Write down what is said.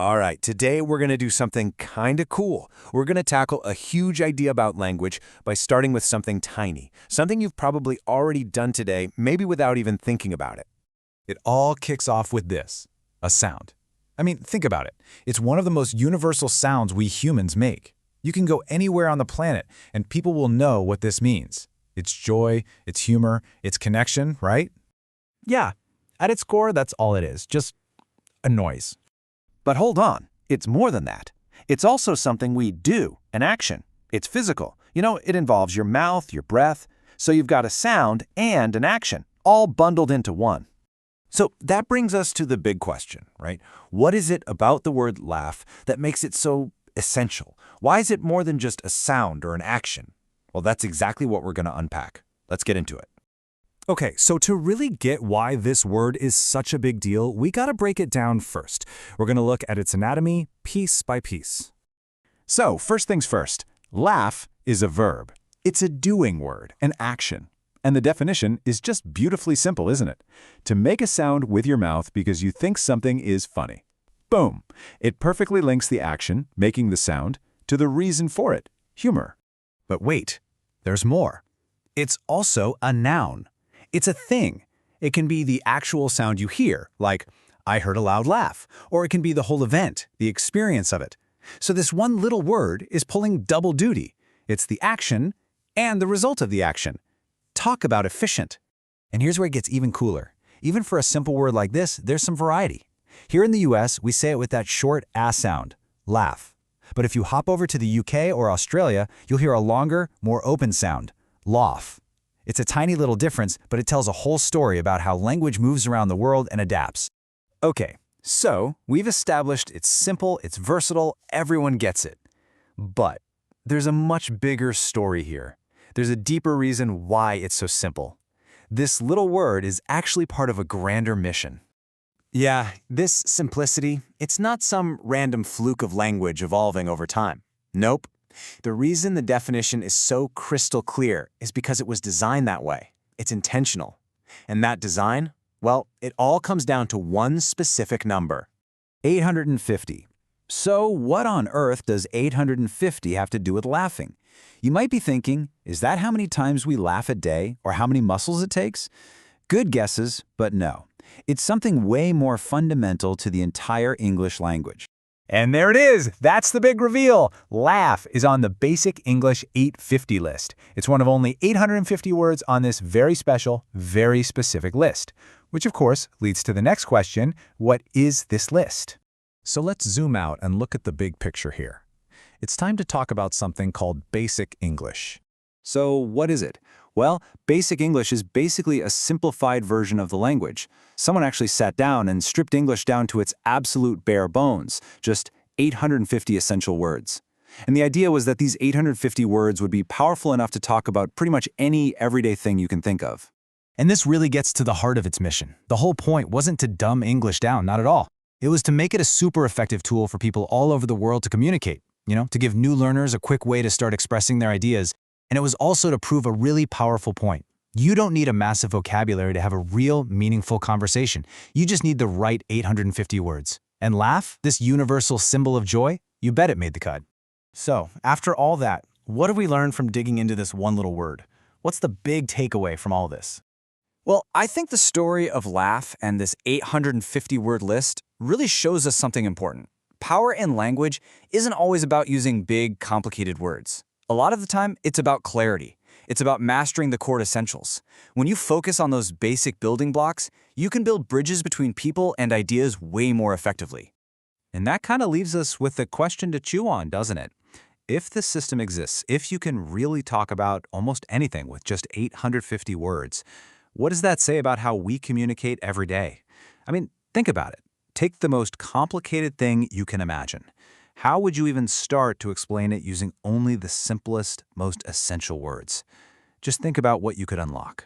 All right, today we're going to do something kind of cool. We're going to tackle a huge idea about language by starting with something tiny, something you've probably already done today, maybe without even thinking about it. It all kicks off with this, a sound. I mean, think about it. It's one of the most universal sounds we humans make. You can go anywhere on the planet, and people will know what this means. It's joy, it's humor, it's connection, right? Yeah, at its core, that's all it is, just a noise. But hold on, it's more than that. It's also something we do, an action. It's physical. It involves your mouth, your breath. So you've got a sound and an action, all bundled into one. So that brings us to the big question, right? What is it about the word laugh that makes it so essential? Why is it more than just a sound or an action? Well, that's exactly what we're going to unpack. Let's get into it. Okay, so to really get why this word is such a big deal, we gotta break it down first. We're gonna look at its anatomy piece by piece. So, first things first, laugh is a verb. It's a doing word, an action. And the definition is just beautifully simple, isn't it? To make a sound with your mouth because you think something is funny. Boom! It perfectly links the action, making the sound, to the reason for it, humor. But wait, there's more. It's also a noun. It's a thing. It can be the actual sound you hear, like, I heard a loud laugh, or it can be the whole event, the experience of it. So this one little word is pulling double duty. It's the action and the result of the action. Talk about efficient. And here's where it gets even cooler. Even for a simple word like this, there's some variety. Here in the US, we say it with that short ah sound, laugh. But if you hop over to the UK or Australia, you'll hear a longer, more open sound, laugh. It's a tiny little difference, but it tells a whole story about how language moves around the world and adapts. Okay, so we've established it's simple, it's versatile, everyone gets it. But there's a much bigger story here. There's a deeper reason why it's so simple. This little word is actually part of a grander mission. Yeah, this simplicity, it's not some random fluke of language evolving over time. Nope. The reason the definition is so crystal clear is because it was designed that way. It's intentional. And that design, well, it all comes down to one specific number. 850. So what on earth does 850 have to do with laughing? You might be thinking, is that how many times we laugh a day or how many muscles it takes? Good guesses, but no. It's something way more fundamental to the entire English language. And there it is! That's the big reveal! Laugh is on the Basic English 850 list. It's one of only 850 words on this very special, very specific list. Which of course leads to the next question, what is this list? So let's zoom out and look at the big picture here. It's time to talk about something called Basic English. So what is it? Well, Basic English is basically a simplified version of the language. Someone actually sat down and stripped English down to its absolute bare bones, just 850 essential words. And the idea was that these 850 words would be powerful enough to talk about pretty much any everyday thing you can think of. And this really gets to the heart of its mission. The whole point wasn't to dumb English down, not at all. It was to make it a super effective tool for people all over the world to communicate, to give new learners a quick way to start expressing their ideas. And it was also to prove a really powerful point. You don't need a massive vocabulary to have a real, meaningful conversation. You just need the right 850 words. And laugh, this universal symbol of joy, you bet it made the cut. So, after all that, what have we learned from digging into this one little word? What's the big takeaway from all this? Well, I think the story of laugh and this 850-word list really shows us something important. Power in language isn't always about using big, complicated words. A lot of the time, it's about clarity. It's about mastering the core essentials. When you focus on those basic building blocks, you can build bridges between people and ideas way more effectively. And that kind of leaves us with a question to chew on, doesn't it? If this system exists, if you can really talk about almost anything with just 850 words, what does that say about how we communicate every day? I mean, think about it. Take the most complicated thing you can imagine. How would you even start to explain it using only the simplest, most essential words? Just think about what you could unlock.